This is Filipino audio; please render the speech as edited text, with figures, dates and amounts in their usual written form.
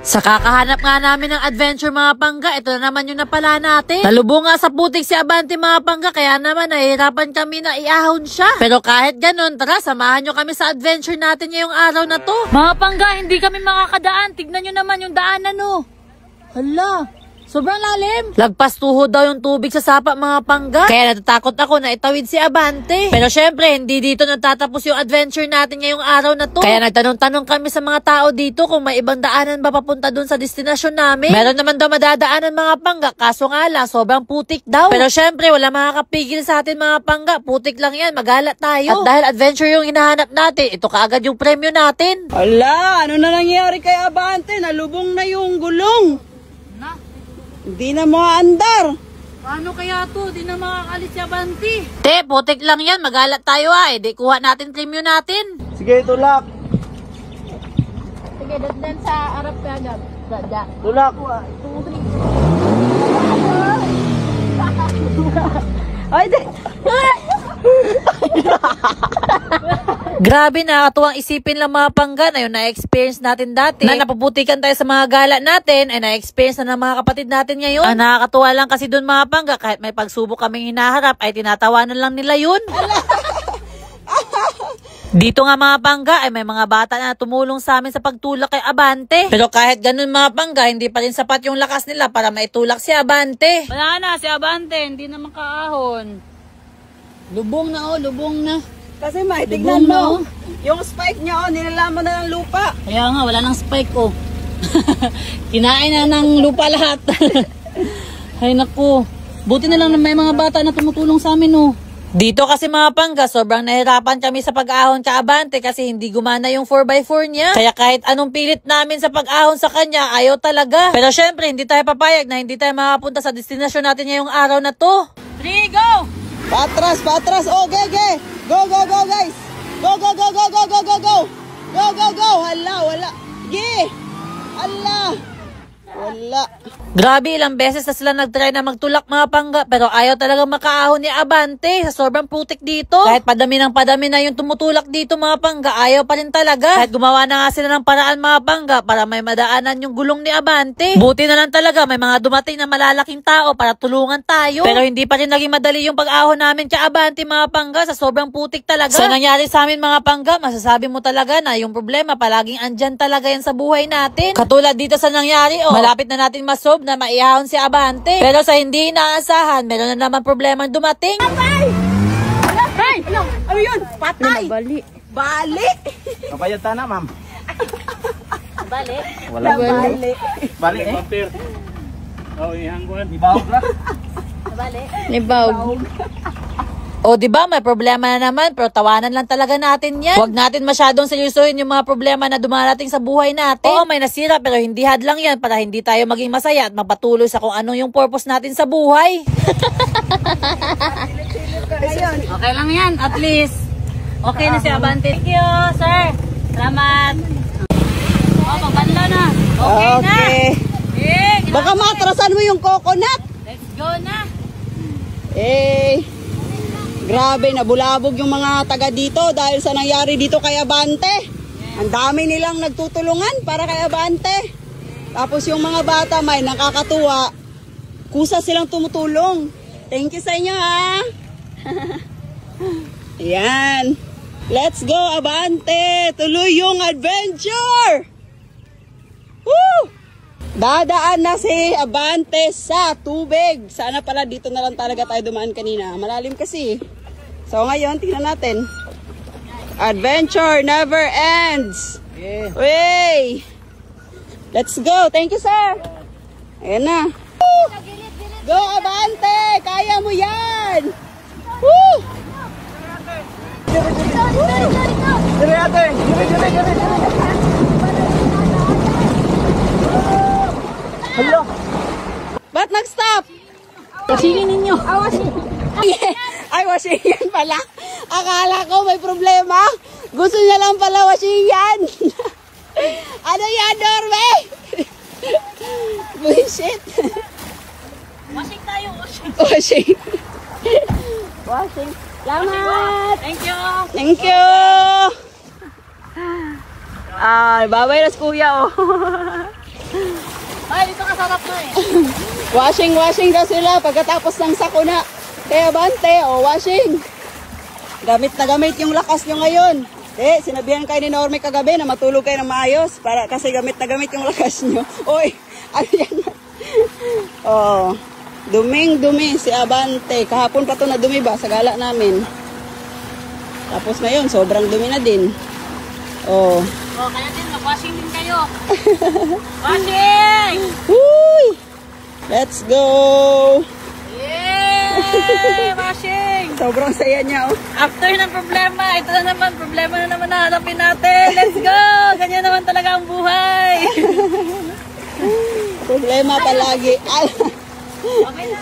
Sa kakahanap nga namin ng adventure mga pangga, ito na naman yung napala natin. Nalubong nga sa putik si Abante mga pangga, kaya naman nahihirapan kami na iahon siya. Pero kahit ganun, tara samahan nyo kami sa adventure natin ngayong araw na to. Mga pangga, hindi kami makakadaan. Tignan nyo naman yung daanan no. Hala, sobrang lalim. Lagpas tuhod daw yung tubig sa sapa mga pangga. Kaya natatakot ako na itawid si Abante. Pero syempre, hindi dito natatapos yung adventure natin ngayong araw na to. Kaya nagtanong-tanong kami sa mga tao dito kung may ibang daanan ba papunta dun sa destinasyon namin. Meron naman daw madadaanan mga pangga, kaso nga lang, sobrang putik daw. Pero syempre, wala makakapigil sa atin mga pangga. Putik lang yan, magala tayo. At dahil adventure yung hinahanap natin, ito kaagad yung premyo natin. Ala, ano na nangyari kay Abante? Nalubong na yung gulong. Hindi na makaandar. Paano kaya to? Di na makakalis si Abante. Te, putik lang yan. Magalat tayo Di kuha natin premyo natin. Sige, tulak. Sige, dadlan sa Arab ka agad. Tulak. Ay, di. Grabe, nakakatuwang isipin lang mga pangga na yun na-experience natin dati. Na napuputikan tayo sa mga gala natin, ay na-experience na ng mga kapatid natin ngayon. Ang nakakatuwa lang kasi dun mga pangga, kahit may pagsubok kaming hinaharap, ay tinatawanan lang nila yun. Dito nga mga pangga, ay may mga bata na tumulong sa amin sa pagtulak kay Abante. Pero kahit ganun mga pangga, hindi pa rin sapat yung lakas nila para maitulak si Abante. Wala na, si Abante, hindi na makaahon. Lubong na lubong na. Kasi may tignan mo. Yung spike niya nilalaman na ng lupa. Kaya nga, wala nang spike Kinain na ng lupa lahat. Ay naku. Buti na lang na may mga bata na tumutulong sa amin Dito kasi mga pangga, sobrang nahirapan kami sa pag-ahon ka Abante kasi hindi gumana yung 4x4 niya. Kaya kahit anong pilit namin sa pag-ahon sa kanya, ayaw talaga. Pero syempre, hindi tayo papayag na hindi tayo makapunta sa destinasyon natin ngayong araw na to. 3, go! Patras, patras. Okay. Go, guys. Go. Go. Wala. Gi. Wala. Grabe, ilang beses na sila nagtry na magtulak mga pangga, pero ayaw talaga makaahon ni Abante sa sobrang putik dito. Kahit padami na yung tumutulak dito mga pangga, ayaw pa rin talaga. Kahit gumawa na nga sila ng paraan mga pangga para may madaanan yung gulong ni Abante. Buti na lang talaga may mga dumating na malalaking tao para tulungan tayo. Pero hindi pa rin naging madali yung pag-ahon namin kay Abante mga pangga sa sobrang putik talaga. Sa nangyari sa amin mga pangga, masasabi mo talaga na yung problema palaging andyan talaga yan sa buhay natin. Katulad dito sa nangyari, malapit na natin masolve na maihahon si Abante. Pero sa hindi inaasahan, meron na naman problema dumating. Patay! Ano yun? Patay! Bali! Kapayata na, ma'am. Bali? Wala. Bali eh? Ihangguan. Ibawag na. Bali? Ibawag. O diba, may problema na naman, pero tawanan lang talaga natin yan. Huwag natin masyadong seryosohin yung mga problema na dumarating sa buhay natin. Oo, may nasira, pero hindi hadlang yan para hindi tayo maging masaya at magpatuloy sa kung ano yung purpose natin sa buhay. Okay lang yan, at least. Okay na si Abante. Thank you, sir. Salamat. Magbanla na. Okay na. Baka matrasan mo yung coconut. Let's go na. Grabe, nabulabog yung mga taga dito dahil sa nangyari dito kay Abante. Ang dami nilang nagtutulungan para kay Abante. Tapos yung mga bata may nakakatuwa. Kusa silang tumutulong. Thank you sa inyo Ayan. Let's go Abante. Tuloy yung adventure. Woo! Dadaan na si Abante sa tubig. Sana pala dito na lang talaga tayo dumaan kanina. Malalim kasi. So ngayon, tingnan natin. Adventure never ends. Way! Let's go. Thank you, sir. Ayan na. Woo! Go, Abante! Kaya mo yan! Woo! Dire, ate! Dire! Hello! Ba't nag-stop? Wasingin ninyo. Ay, wasingin pala. Akala ko may problema. Gusto niya lang pala wasingin. Ano yan, Norme? Bullshit. Washing tayo, Washing. Salamat. Thank you. Thank you. Babay na si kuya, Washing daw sila pagkatapos ng sakuna. Kaya Abante, washing. Gamit na gamit yung lakas nyo ngayon. Sinabihan kayo ni Norme kagabi na matulog kayo ng maayos kasi gamit na gamit yung lakas nyo. Oy, ano yan? Duming-dumi si Abante. Kahapon pa to na dumi ba sa gala namin. Tapos ngayon, sobrang dumi na din. Kaya din, mag-washing din kayo. Washing! Uy! Let's go! Yay! Washing! Sobrang saya niya, After ng problema, ito na naman, problema na naman nahanapin natin. Let's go! Ganyan naman talaga ang buhay. Problema palagi. Okay na.